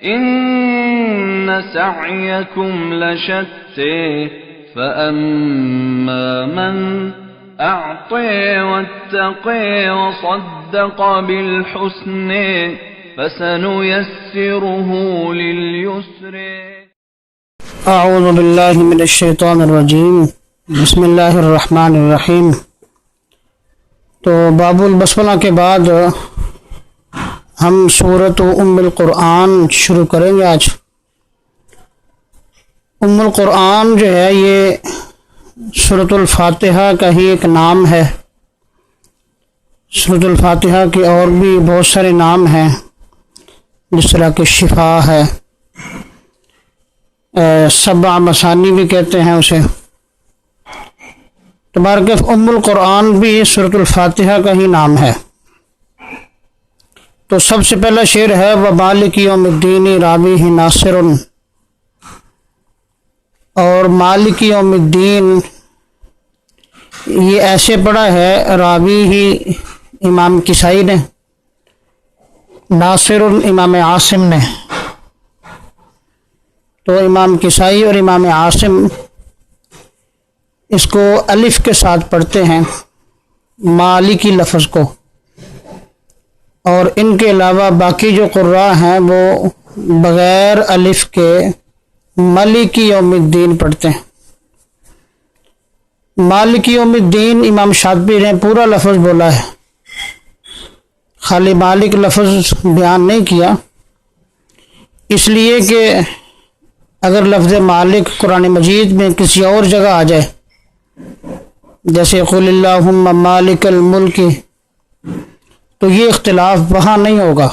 إن سعيكم لشتى فأما من أعطى واتقى وصدق بالحسنى فسنيسره لليسر. اعوذ باللہ من الشیطان الرجیم. بسم اللہ الرحمن الرحیم. تو باب البسملہ کے بعد ہم سورۃ ام القرآن شروع کریں گے. آج ام القرآن جو ہے یہ سورۃ الفاتحہ کا ہی ایک نام ہے. سورۃ الفاتحہ کے اور بھی بہت سارے نام ہیں، جس طرح کہ شفا ہے، سبع مسانی بھی کہتے ہیں اسے. تبارک ام القرآن بھی سورۃ الفاتحہ کا ہی نام ہے. تو سب سے پہلا شعر ہے وَمَالِكِ يَوْمِ الدِّينِ رَابِهِ نَاصِرٌ. اور مالک یوم الدین یہ ایسے پڑھا ہے راوی ہی امام کسائی نے، ناصر امام عاصم نے. تو امام کسائی اور امام عاصم اس کو الف کے ساتھ پڑھتے ہیں مالکی لفظ کو، اور ان کے علاوہ باقی جو قراء ہیں وہ بغیر الف کے مالکی یوم الدین پڑھتے ہیں. مالکی یوم الدین امام شاطبی نے پورا لفظ بولا ہے، خالی مالک لفظ بیان نہیں کیا، اس لیے کہ اگر لفظ مالک قرآن مجید میں کسی اور جگہ آ جائے، جیسے قل اللہم مالک الملک، تو یہ اختلاف وہاں نہیں ہوگا،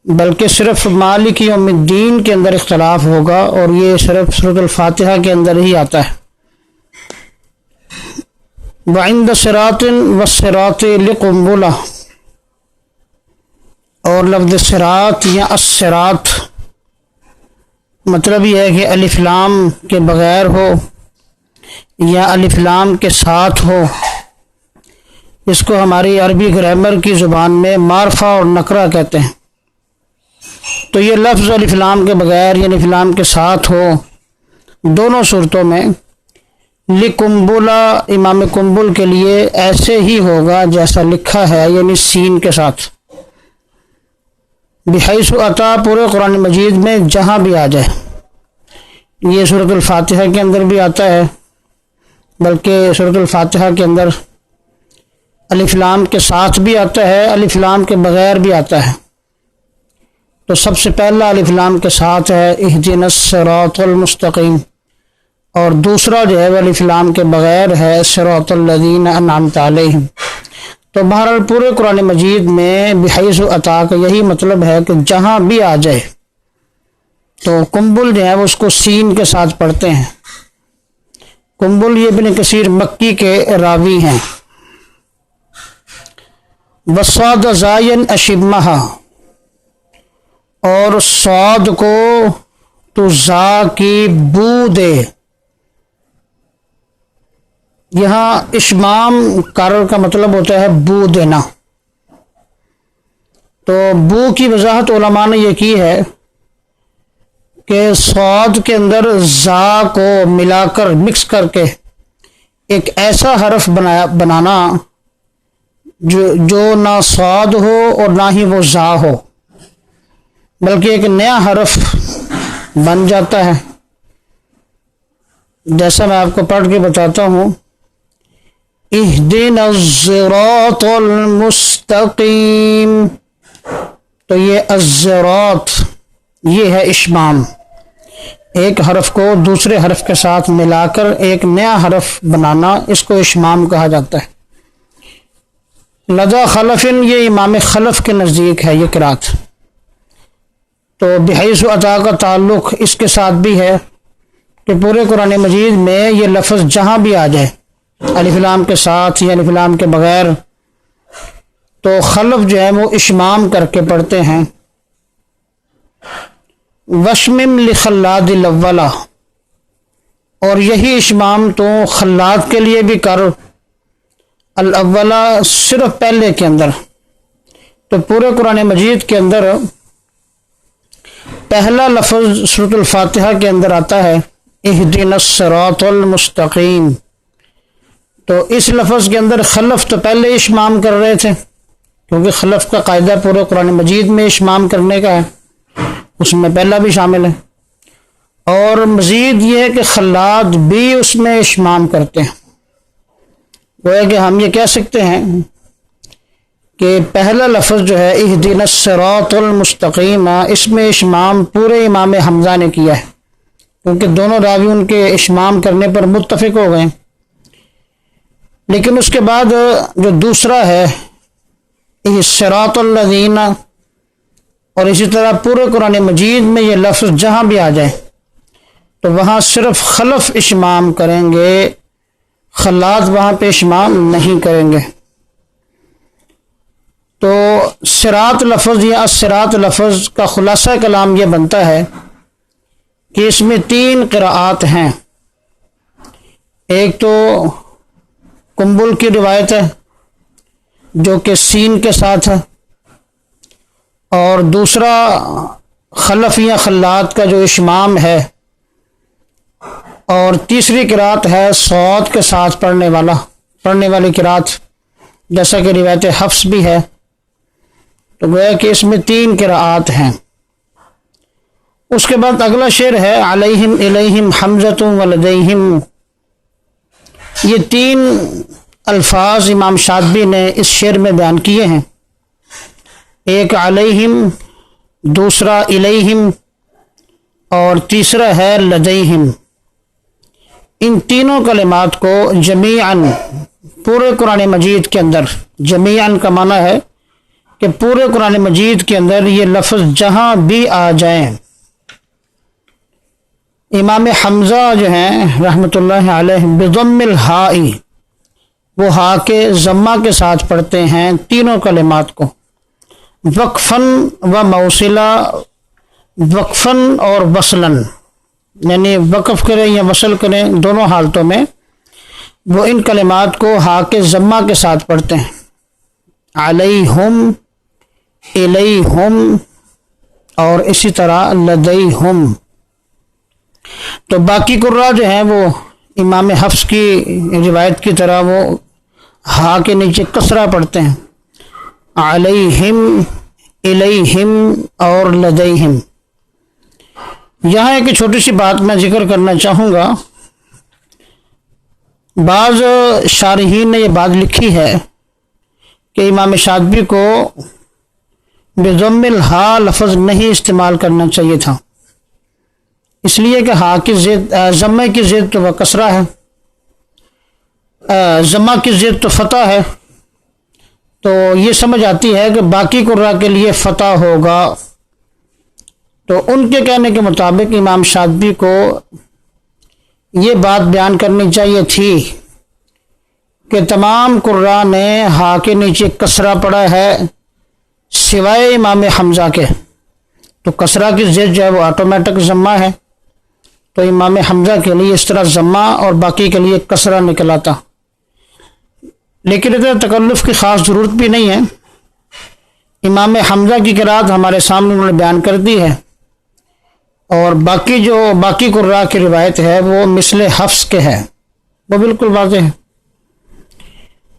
بلکہ صرف مالک یوم الدین کے اندر اختلاف ہوگا، اور یہ صرف سورۃ الفاتحہ کے اندر ہی آتا ہے. وعند صراط والصراط لقنبلہ. اور لفظ صراط یا الصراط مطلب یہ ہے کہ الف لام کے بغیر ہو یا الف لام کے ساتھ ہو. اس کو ہماری عربی گرامر کی زبان میں معرفہ اور نکرہ کہتے ہیں. تو یہ لفظ الف لام کے بغیر یا الف لام کے ساتھ ہو دونوں صورتوں میں لقنبلہ امام قنبل کے لیے ایسے ہی ہوگا جیسا لکھا ہے، یعنی سین کے ساتھ. بحیث عطا پورے قرآن مجید میں جہاں بھی آ جائے. یہ سورۃ الفاتحہ کے اندر بھی آتا ہے، بلکہ سورۃ الفاتحہ کے اندر الف لام کے ساتھ بھی آتا ہے، الف لام کے بغیر بھی آتا ہے. تو سب سے پہلا الف لام کے ساتھ ہے اہدنا الصراط المستقیم، اور دوسرا جو ہے وہ الف لام کے بغیر ہے صراط الذین انعمت علیہم. تو بہرحال پورے قرآن مجید میں بحیث عطا کا یہی مطلب ہے کہ جہاں بھی آ جائے. تو قنبل جو ہے وہ اس کو سین کے ساتھ پڑھتے ہیں. قنبل یہ ابن کثیر مکی کے راوی ہیں. وصاد زائن اشمہ، اور صاد کو تو زا کی بو دے. یہاں اشمام کارر کا مطلب ہوتا ہے بو دینا. تو بو کی وضاحت علماء نے یہ کی ہے کہ صاد کے اندر زا کو ملا کر مکس کر کے ایک ایسا حرف بنانا جو نہ صاد ہو اور نہ ہی وہ زا ہو، بلکہ ایک نیا حرف بن جاتا ہے. جیسا میں آپ کو پڑھ کے بتاتا ہوں، اہدنا الصراط المستقیم. تو یہ الصراط یہ ہے اشمام، ایک حرف کو دوسرے حرف کے ساتھ ملا کر ایک نیا حرف بنانا، اس کو اشمام کہا جاتا ہے. لدى خلف، یہ امام خلف کے نزدیک ہے یہ قرات. تو بحیث عطا کا تعلق اس کے ساتھ بھی ہے کہ پورے قرآن مجید میں یہ لفظ جہاں بھی آ جائے الف لام کے ساتھ یا الف لام کے بغیر، تو خلف جو ہے وہ اشمام کر کے پڑھتے ہیں. وشمم لخلاد الاولہ، اور یہی اشمام تو خلاد کے لیے بھی کر، الاولہ صرف پہلے کے اندر. تو پورے قرآن مجید کے اندر پہلا لفظ سورۃ الفاتحہ کے اندر آتا ہے اہدنا الصراط المستقیم، تو اس لفظ کے اندر خلف تو پہلے اشمام کر رہے تھے، کیونکہ خلف کا قاعدہ پورے قرآن مجید میں اشمام کرنے کا ہے، اس میں پہلا بھی شامل ہے، اور مزید یہ ہے کہ خلاد بھی اس میں اشمام کرتے ہیں۔ گویا کہ ہم یہ کہہ سکتے ہیں کہ پہلا لفظ جو ہے اہدنا الصراط المستقیم، اس میں اشمام پورے امام حمزہ نے کیا ہے، کیونکہ دونوں راوی ان کے اشمام کرنے پر متفق ہو گئے۔ لیکن اس کے بعد جو دوسرا ہے صراط الذین، اور اسی طرح پورے قرآن مجید میں یہ لفظ جہاں بھی آ جائے تو وہاں صرف خلف اشمام کریں گے، خلاد وہاں پہ اشمام نہیں کریں گے۔ تو صراط لفظ یا الصراط لفظ کا خلاصہ کلام یہ بنتا ہے کہ اس میں 3 قراءات ہیں۔ ایک تو قنبل کی روایت ہے جو کہ سین کے ساتھ ہے، اور دوسرا خلف یا خلاد کا جو اشمام ہے، اور تیسری قراءت ہے صاد کے ساتھ پڑھنے والی قراءت، جیسا کہ روایت حفص بھی ہے۔ تو گویا کہ اس میں 3 قراءات ہیں۔ اس کے بعد اگلا شعر ہے علیہم الیہم حمزۃ ولدیہم، یہ 3 الفاظ امام شاطبی نے اس شعر میں بیان کیے ہیں، ایک علیہم، دوسرا الیہم، اور تیسرا ہے لدیہم۔ ان تینوں کلمات کو جمیعاً پورے قرآن مجید کے اندر، جمیعاً کا معنی ہے کہ پورے قرآن مجید کے اندر یہ لفظ جہاں بھی آ جائیں، امام حمزہ جو ہیں رحمۃ اللہ علیہ بضم الہاء، وہ ہا کے ضمہ کے ساتھ پڑھتے ہیں تینوں کلمات کو، وقفاً و موصلہ، وقفاً اور وصلاً، یعنی وقف کریں یا وصل کریں، دونوں حالتوں میں وہ ان کلمات کو ہا کے ضمہ کے ساتھ پڑھتے ہیں، علیہم، الیہم، اور اسی طرح لدیہم۔ تو باقی قراء جو ہیں وہ امام حفص کی روایت کی طرح وہ ہا کے نیچے کسرہ پڑھتے ہیں، علیہم، الیہم اور لدیہم۔ یہاں ایک چھوٹی سی بات میں ذکر کرنا چاہوں گا، بعض شارحین نے یہ بات لکھی ہے کہ امام شاطبی کو بضم الہا لفظ نہیں استعمال کرنا چاہیے تھا، اس لیے کہ ہا کی زد، ضمے کی زد تو وہ کسرہ ہے، ضمہ کی زد تو فتح ہے، تو یہ سمجھ آتی ہے کہ باقی قراء کے لیے فتح ہوگا۔ تو ان کے کہنے کے مطابق امام شاطبی کو یہ بات بیان کرنی چاہیے تھی کہ تمام قراء نے ہا کے نیچے کسرہ پڑھا ہے سوائے امام حمزہ کے، تو کسرہ کی زد جو ہے وہ آٹومیٹک ضمہ ہے، تو امام حمزہ کے لیے اس طرح ضمہ اور باقی کے لیے کسرہ نکل آتا، لیکن اتنا تکلف کی خاص ضرورت بھی نہیں ہے۔ امام حمزہ کی قرات ہمارے سامنے انہوں نے بیان کر دی ہے، اور باقی قراء کی روایت ہے وہ مثل حفص کے ہے، وہ بالکل واضح ہے۔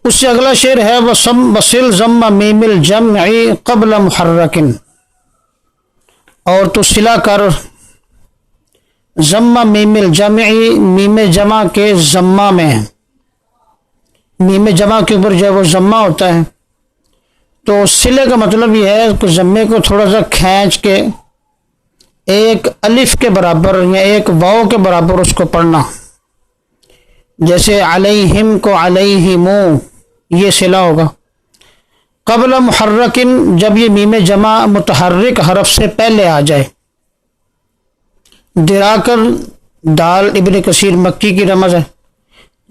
اس سے اگلا شعر ہے وصل ضم میم الجمع قبل محرک، اور تو صلہ کر ضم میم الجمع، میم جمع کے ضمہ میں، میم جمع کے اوپر جو ہے وہ ضمہ ہوتا ہے، تو صلے کا مطلب یہ ہے کہ ضمے کو تھوڑا سا کھینچ کے ایک الف کے برابر یا ایک واو کے برابر اس کو پڑھنا، جیسے علیہم کو علیہمو، یہ صلہ ہوگا۔ قبل محرکن، جب یہ میم جمع متحرک حرف سے پہلے آ جائے۔ دراکر دال ابن کثیر مکی کی رمز ہے،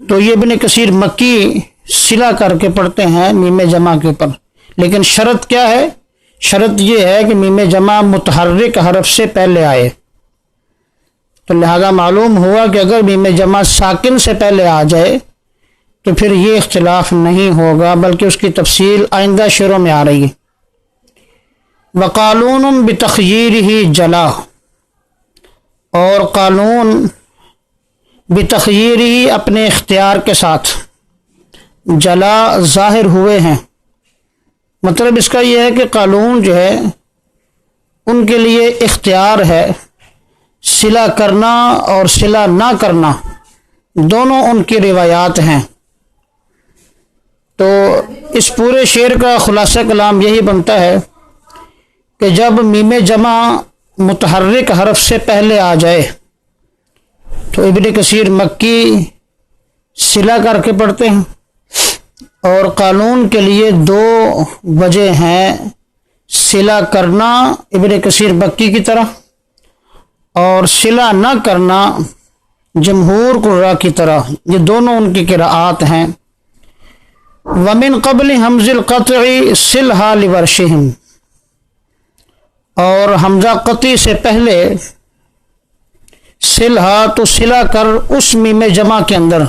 تو یہ ابن کثیر مکی صلہ کر کے پڑھتے ہیں میم جمع کے اوپر، لیکن شرط کیا ہے؟ شرط یہ ہے کہ میم جمع متحرک حرف سے پہلے آئے، تو لہذا معلوم ہوا کہ اگر میم جمع ساکن سے پہلے آ جائے تو پھر یہ اختلاف نہیں ہوگا، بلکہ اس کی تفصیل آئندہ شعروں میں آ رہی ہے۔ وقالون بتخییرہ جلا، اور قانون بتخییری اپنے اختیار کے ساتھ جلا ظاہر ہوئے ہیں. مطلب اس کا یہ ہے کہ قانون جو ہے ان کے لیے اختیار ہے، صلہ کرنا اور صلہ نہ کرنا دونوں ان کی روایات ہیں. تو اس پورے شعر کا خلاصہ کلام یہی بنتا ہے کہ جب میم جمع متحرک حرف سے پہلے آ جائے تو ابن کثیر مکی صلہ کر کے پڑھتے ہیں، اور قانون کے لیے دو وجہ ہیں، صلہ کرنا ابن کثیر مکی کی طرح اور صلہ نہ کرنا جمہور قراء کی طرح. یہ دونوں ان کی قراءات ہیں. ومن قبل حمز القطع صلها لورشہم، اور حمزہ قطعی سے پہلے صلہ تو صلہ کر اس میم جمع کے اندر،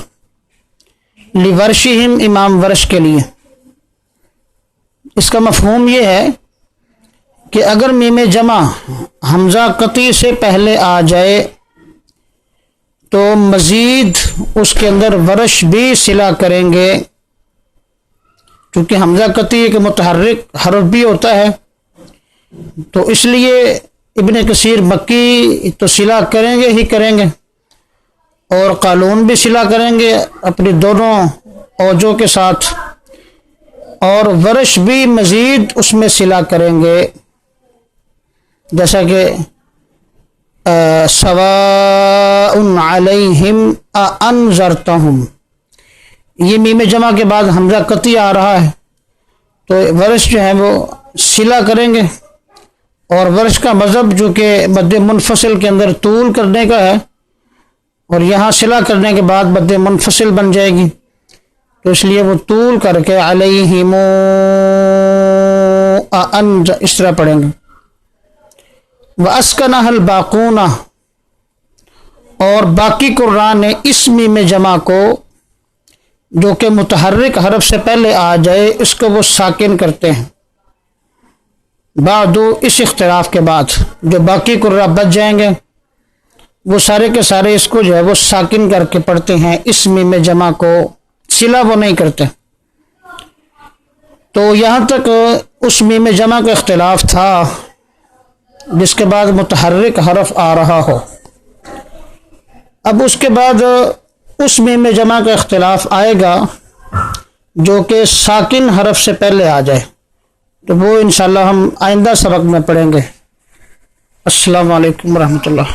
لورشہم امام ورش کے لیے. اس کا مفہوم یہ ہے کہ اگر میم جمع حمزہ قطعی سے پہلے آ جائے تو مزید اس کے اندر ورش بھی صلہ کریں گے، کیونکہ حمزہ قطعی ایک متحرک حرف بھی ہوتا ہے. تو اس لیے ابن کثیر مکی تو صلہ کریں گے ہی کریں گے، اور قالون بھی صلہ کریں گے اپنی دونوں اوجوں کے ساتھ، اور ورش بھی مزید اس میں صلہ کریں گے، جیسا کہ سواء علیہم اانذرتہم. یہ میم جمع کے بعد حمزہ قطعی آ رہا ہے تو ورش جو ہے وہ صلہ کریں گے، اور ورش کا مذہب جو کہ مد منفصل کے اندر طول کرنے کا ہے، اور یہاں صلہ کرنے کے بعد مد منفصل بن جائے گی، تو اس لیے وہ طول کر کے علیہم اس طرح پڑھیں گے. وَأَسْكَنَهَا الْبَاقُونَ، اور باقی قراء نے اس میم جمع کو جو کہ متحرک حرف سے پہلے آ جائے اس کو وہ ساکن کرتے ہیں. بعد اس اختلاف کے بعد جو باقی قراء بچ جائیں گے وہ سارے کے سارے اس کو جو ہے وہ ساکن کر کے پڑھتے ہیں، اس میم جمع کو صلہ وہ نہیں کرتے. تو یہاں تک اس میم جمع کا اختلاف تھا جس کے بعد متحرک حرف آ رہا ہو. اب اس کے بعد اس میم جمع کا اختلاف آئے گا جو کہ ساکن حرف سے پہلے آ جائے، تو وہ انشاءاللہ ہم آئندہ سبق میں پڑھیں گے. السلام علیکم ورحمۃ اللہ.